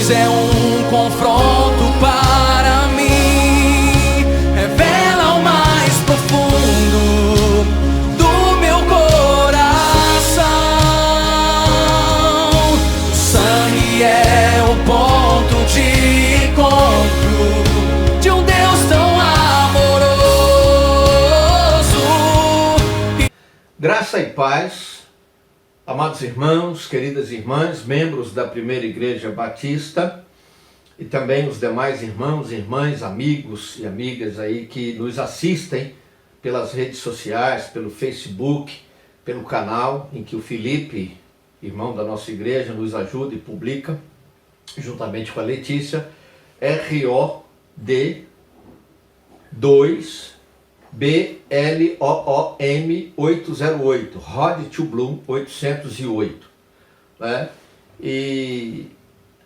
cruz é um confronto para mim. Revela o mais profundo do meu coração. O sangue é o ponto de encontro de um Deus tão amoroso. Graça e paz, amados irmãos, queridas irmãs, membros da Primeira Igreja Batista e também os demais irmãos, irmãs, amigos e amigas aí que nos assistem pelas redes sociais, pelo Facebook, pelo canal em que o Felipe, irmão da nossa igreja, nos ajuda e publica, juntamente com a Letícia, ROD2BLOOM 808, Road to Bloom 808, né? E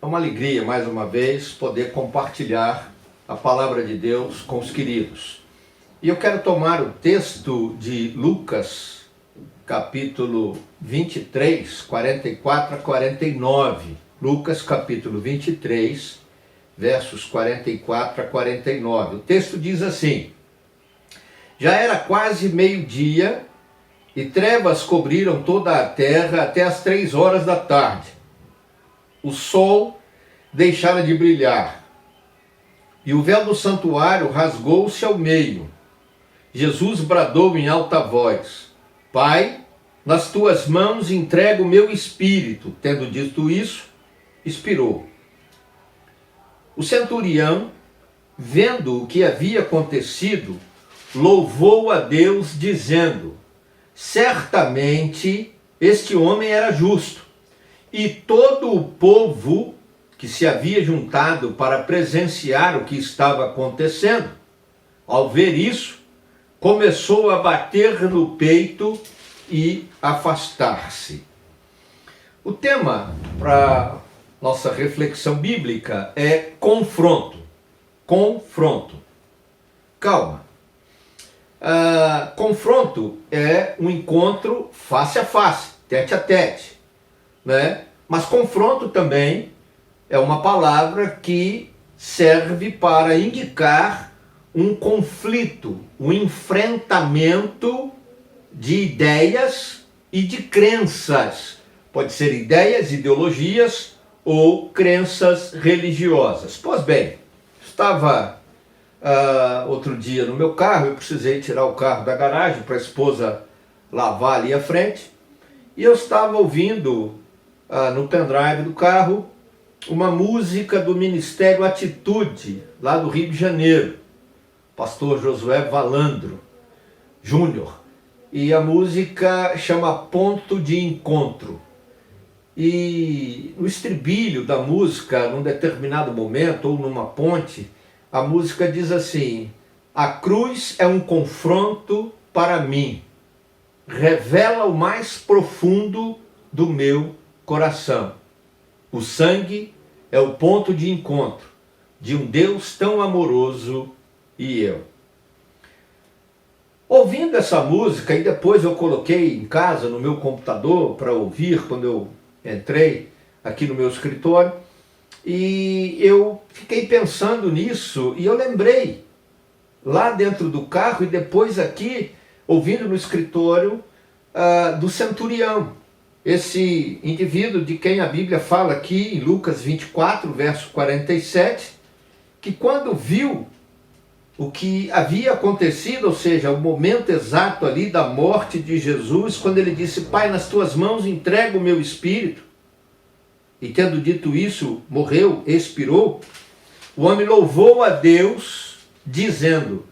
é uma alegria, mais uma vez, poder compartilhar a palavra de Deus com os queridos. E eu quero tomar o texto de Lucas, capítulo 23, 44 a 49. Lucas, capítulo 23, versos 44 a 49. O texto diz assim: já era quase meio-dia e trevas cobriram toda a terra até as 3 horas da tarde. O sol deixara de brilhar e o véu do santuário rasgou-se ao meio. Jesus bradou em alta voz: Pai, nas tuas mãos entrego o meu espírito. Tendo dito isso, expirou. O centurião, vendo o que havia acontecido, louvou a Deus, dizendo: certamente este homem era justo. E todo o povo que se havia juntado para presenciar o que estava acontecendo, ao ver isso, começou a bater no peito e afastar-se. O tema para nossa reflexão bíblica é confronto. Confronto. Calma. Confronto é um encontro face a face, tete a tete, né? Mas confronto também é uma palavra que serve para indicar um conflito, um enfrentamento de ideias e de crenças. Pode ser ideias, ideologias ou crenças religiosas. Pois bem, estava outro dia no meu carro, eu precisei tirar o carro da garagem para a esposa lavar ali à frente, e eu estava ouvindo no pendrive do carro uma música do Ministério Atitude, lá do Rio de Janeiro, pastor Josué Valandro Júnior, e a música chama Ponto de Encontro. E no estribilho da música, num determinado momento, ou numa ponte, a música diz assim: a cruz é um confronto para mim, revela o mais profundo do meu coração. O sangue é o ponto de encontro de um Deus tão amoroso e eu. Ouvindo essa música, e depois eu coloquei em casa, no meu computador, para ouvir quando eu entrei aqui no meu escritório, e eu fiquei pensando nisso, e eu lembrei, lá dentro do carro, e depois aqui, ouvindo no escritório, do centurião, esse indivíduo de quem a Bíblia fala aqui, em Lucas 24, verso 47, que quando viu o que havia acontecido, ou seja, o momento exato ali da morte de Jesus, quando ele disse: Pai, nas tuas mãos entrego o meu espírito, e tendo dito isso, morreu, expirou, o homem louvou a Deus, dizendo: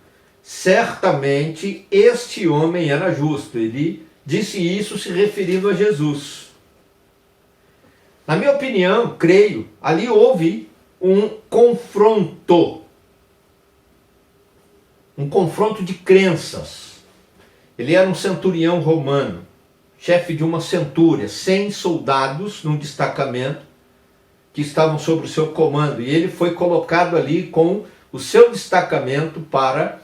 certamente este homem era justo. Ele disse isso se referindo a Jesus. Na minha opinião, creio, ali houve um confronto de crenças. Ele era um centurião romano, chefe de uma centúria, 100 soldados num destacamento que estavam sob o seu comando, e ele foi colocado ali com o seu destacamento para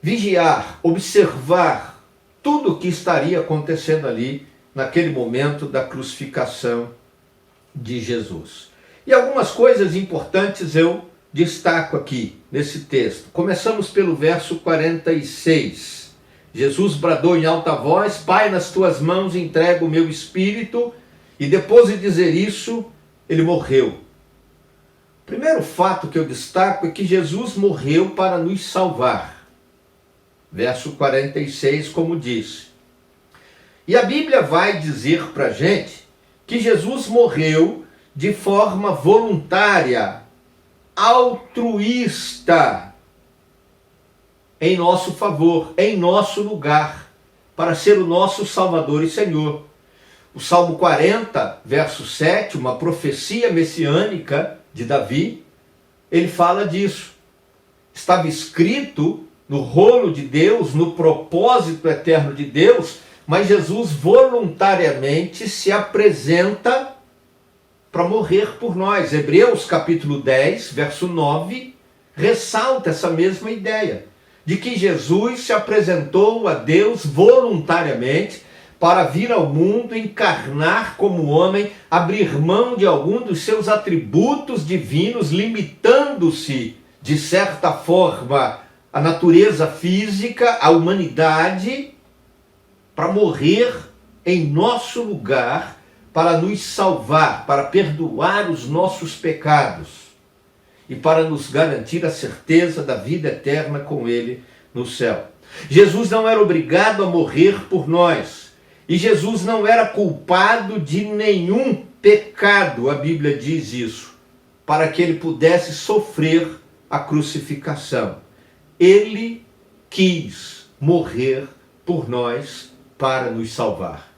vigiar, observar tudo o que estaria acontecendo ali naquele momento da crucificação de Jesus. E algumas coisas importantes eu destaco aqui nesse texto. Começamos pelo verso 46. Jesus bradou em alta voz: Pai, nas tuas mãos entrego o meu espírito. E depois de dizer isso, ele morreu. O primeiro fato que eu destaco é que Jesus morreu para nos salvar. Verso 46, como disse. E a Bíblia vai dizer para a gente que Jesus morreu de forma voluntária, altruísta, em nosso favor, em nosso lugar, para ser o nosso Salvador e Senhor. O Salmo 40, verso 7, uma profecia messiânica de Davi, ele fala disso. Estava escrito no rolo de Deus, no propósito eterno de Deus, mas Jesus voluntariamente se apresenta para morrer por nós. Hebreus capítulo 10, verso 9, ressalta essa mesma ideia, de que Jesus se apresentou a Deus voluntariamente para vir ao mundo, encarnar como homem, abrir mão de algum dos seus atributos divinos, limitando-se, de certa forma, à natureza física, à humanidade, para morrer em nosso lugar, para nos salvar, para perdoar os nossos pecados e para nos garantir a certeza da vida eterna com Ele no céu. Jesus não era obrigado a morrer por nós. E Jesus não era culpado de nenhum pecado, a Bíblia diz isso, para que ele pudesse sofrer a crucificação. Ele quis morrer por nós para nos salvar.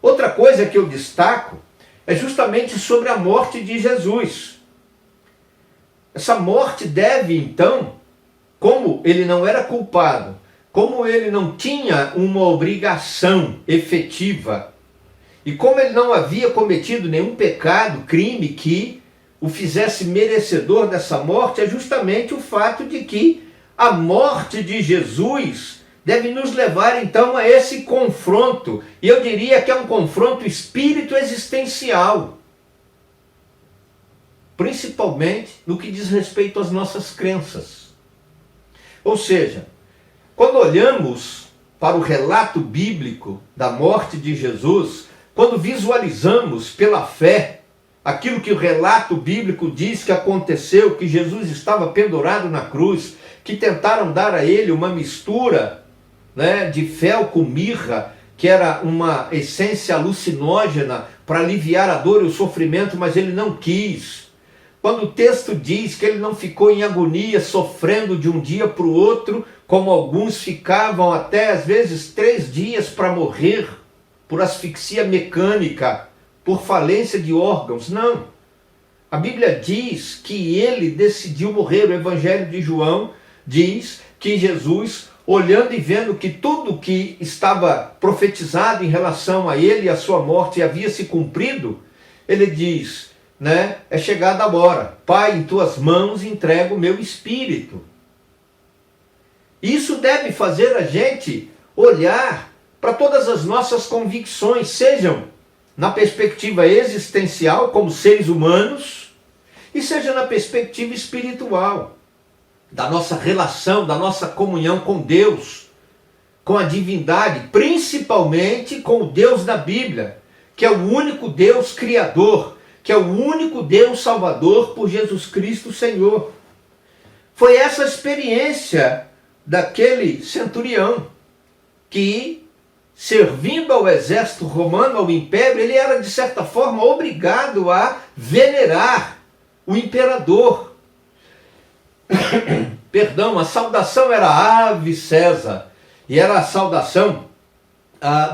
Outra coisa que eu destaco é justamente sobre a morte de Jesus. Essa morte deve, então, como ele não era culpado, como ele não tinha uma obrigação efetiva, e como ele não havia cometido nenhum pecado, crime que o fizesse merecedor dessa morte, é justamente o fato de que a morte de Jesus deve nos levar então a esse confronto, e eu diria que é um confronto espírito-existencial, principalmente no que diz respeito às nossas crenças. Ou seja, quando olhamos para o relato bíblico da morte de Jesus, quando visualizamos pela fé aquilo que o relato bíblico diz que aconteceu, que Jesus estava pendurado na cruz, que tentaram dar a ele uma mistura, né, de fel com mirra, que era uma essência alucinógena para aliviar a dor e o sofrimento, mas ele não quis. Quando o texto diz que ele não ficou em agonia, sofrendo de um dia para o outro, como alguns ficavam até às vezes 3 dias para morrer por asfixia mecânica, por falência de órgãos. Não. A Bíblia diz que ele decidiu morrer. O Evangelho de João diz que Jesus, olhando e vendo que tudo que estava profetizado em relação a ele e a sua morte havia se cumprido, ele diz, né, é chegada a hora. Pai, em tuas mãos entrego o meu espírito. Isso deve fazer a gente olhar para todas as nossas convicções, sejam na perspectiva existencial, como seres humanos, e seja na perspectiva espiritual, da nossa relação, da nossa comunhão com Deus, com a divindade, principalmente com o Deus da Bíblia, que é o único Deus criador, que é o único Deus salvador por Jesus Cristo Senhor. Foi essa experiência daquele centurião que, servindo ao exército romano, ao império, ele era de certa forma obrigado a venerar o imperador. Perdão, a saudação era Ave César, e era a saudação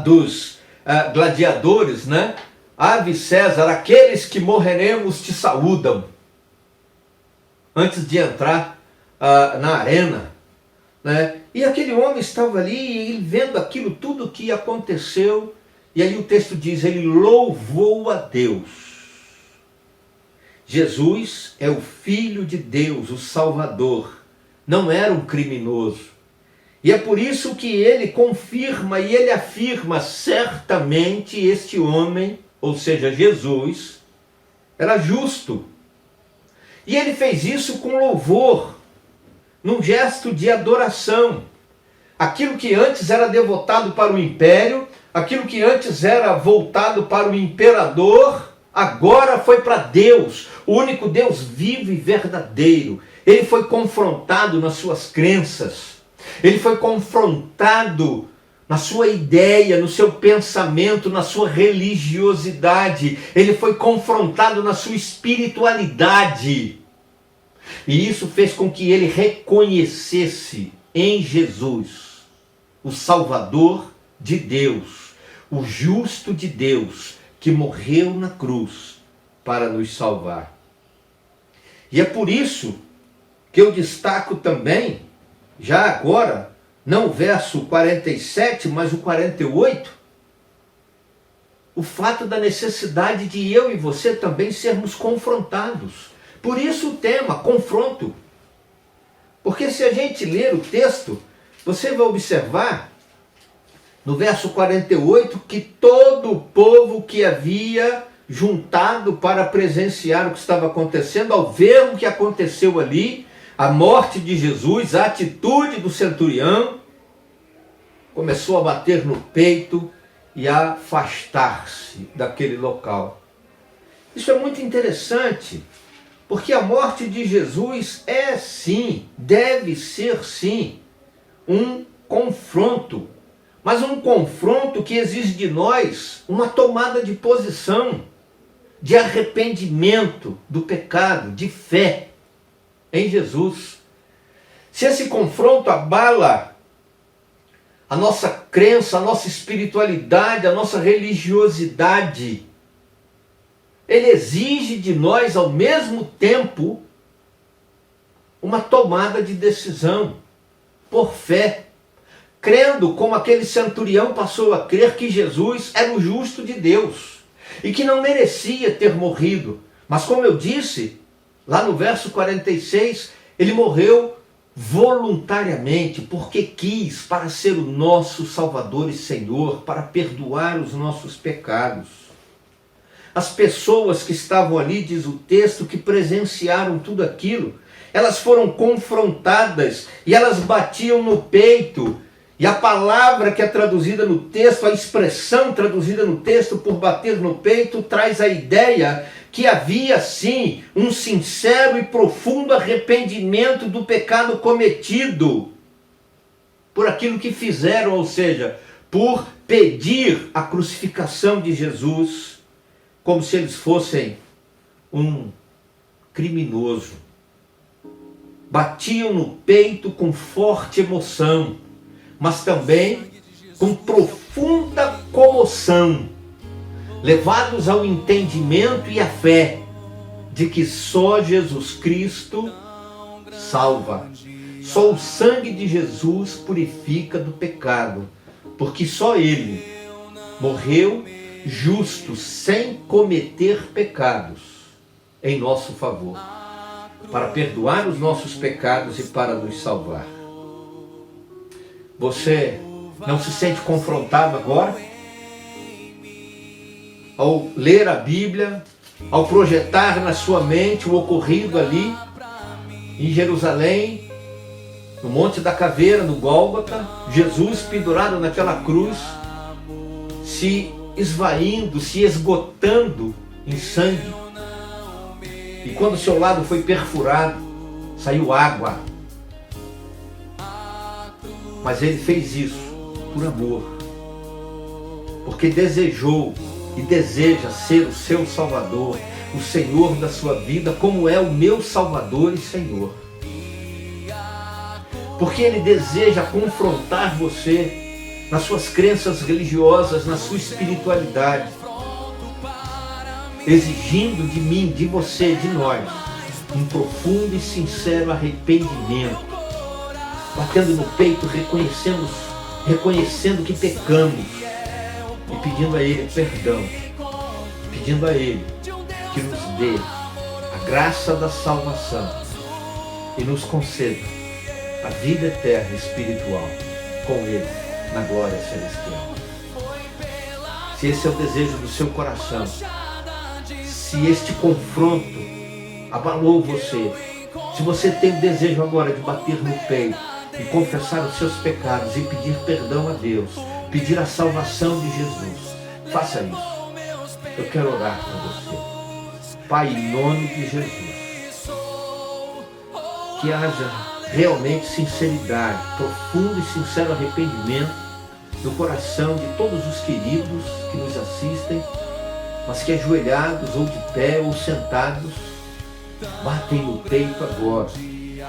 dos gladiadores, né? Ave César, aqueles que morreremos te saúdam, antes de entrar na arena. Né? E aquele homem estava ali, vendo aquilo tudo que aconteceu, e aí o texto diz, ele louvou a Deus. Jesus é o Filho de Deus, o Salvador, não era um criminoso. E é por isso que ele confirma e ele afirma, certamente este homem, ou seja, Jesus, era justo. E ele fez isso com louvor, num gesto de adoração. Aquilo que antes era devotado para o império, aquilo que antes era voltado para o imperador, agora foi para Deus, o único Deus vivo e verdadeiro. Ele foi confrontado nas suas crenças, ele foi confrontado na sua ideia, no seu pensamento, na sua religiosidade, ele foi confrontado na sua espiritualidade. E isso fez com que ele reconhecesse em Jesus o Salvador de Deus, o justo de Deus, que morreu na cruz para nos salvar. E é por isso que eu destaco também, já agora, não o verso 47, mas o 48, o fato da necessidade de eu e você também sermos confrontados. Por isso o tema, confronto. Porque se a gente ler o texto, você vai observar no verso 48 que todo o povo que havia juntado para presenciar o que estava acontecendo, ao ver o que aconteceu ali, a morte de Jesus, a atitude do centurião, começou a bater no peito e a afastar-se daquele local. Isso é muito interessante, porque a morte de Jesus é sim, deve ser sim, um confronto, mas um confronto que exige de nós uma tomada de posição, de arrependimento do pecado, de fé em Jesus. Se esse confronto abala a nossa crença, a nossa espiritualidade, a nossa religiosidade, ele exige de nós ao mesmo tempo uma tomada de decisão por fé, crendo como aquele centurião passou a crer que Jesus era o justo de Deus e que não merecia ter morrido. Mas como eu disse, lá no verso 46, ele morreu voluntariamente, porque quis, para ser o nosso Salvador e Senhor, para perdoar os nossos pecados. As pessoas que estavam ali, diz o texto, que presenciaram tudo aquilo, elas foram confrontadas e elas batiam no peito. E a palavra que é traduzida no texto, a expressão traduzida no texto por bater no peito, traz a ideia que havia sim um sincero e profundo arrependimento do pecado cometido por aquilo que fizeram, ou seja, por pedir a crucificação de Jesus, como se eles fossem um criminoso. Batiam no peito com forte emoção, mas também com profunda comoção, levados ao entendimento e à fé de que só Jesus Cristo salva. Só o sangue de Jesus purifica do pecado, porque só Ele morreu justo, sem cometer pecados, em nosso favor, para perdoar os nossos pecados e para nos salvar. Você não se sente confrontado agora? Ao ler a Bíblia, ao projetar na sua mente o ocorrido ali em Jerusalém, no Monte da Caveira, no Gólgota, Jesus pendurado naquela cruz, se esvaindo, se esgotando em sangue. E quando o seu lado foi perfurado, saiu água. Mas ele fez isso por amor, porque desejou e deseja ser o seu Salvador, o Senhor da sua vida, como é o meu Salvador e Senhor. Porque Ele deseja confrontar você nas suas crenças religiosas, na sua espiritualidade, exigindo de mim, de você, de nós, um profundo e sincero arrependimento, batendo no peito, reconhecendo que pecamos e pedindo a Ele perdão, pedindo a Ele que nos dê a graça da salvação e nos conceda a vida eterna espiritual com Ele na glória celestial. Se esse é o desejo do seu coração, se este confronto abalou você, se você tem o desejo agora de bater no peito e confessar os seus pecados e pedir perdão a Deus, pedir a salvação de Jesus, faça isso. Eu quero orar com você. Pai, em nome de Jesus, que haja realmente sinceridade, profundo e sincero arrependimento no coração de todos os queridos que nos assistem, mas que ajoelhados ou de pé ou sentados, batem no peito agora,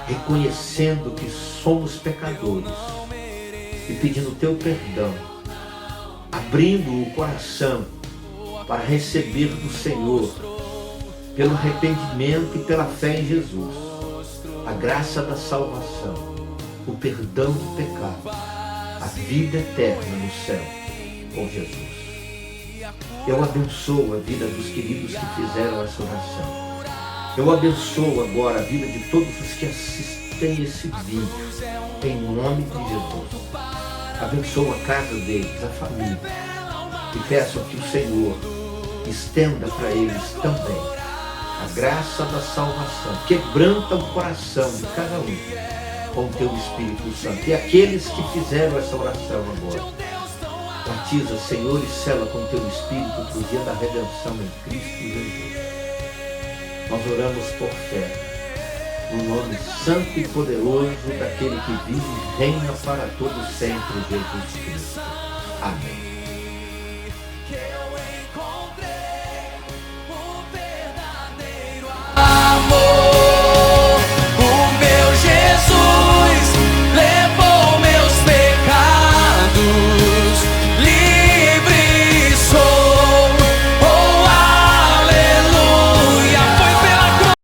reconhecendo que somos pecadores e pedindo o teu perdão, abrindo o coração para receber do Senhor, pelo arrependimento e pela fé em Jesus, a graça da salvação, o perdão do pecado, a vida eterna no céu com Jesus. Eu abençoo a vida dos queridos que fizeram essa oração. Eu abençoo agora a vida de todos os que assistem esse vídeo, em nome de Jesus. Abençoo a casa deles, a família, e peço que o Senhor estenda para eles também a graça da salvação, quebranta o coração de cada um com o teu Espírito Santo. E aqueles que fizeram essa oração agora, batiza, Senhor, e sela com o teu Espírito para o dia da redenção em Cristo Jesus. Nós oramos por fé, no nome santo e poderoso daquele que vive e reina para todos sempre, Jesus Cristo. Amém.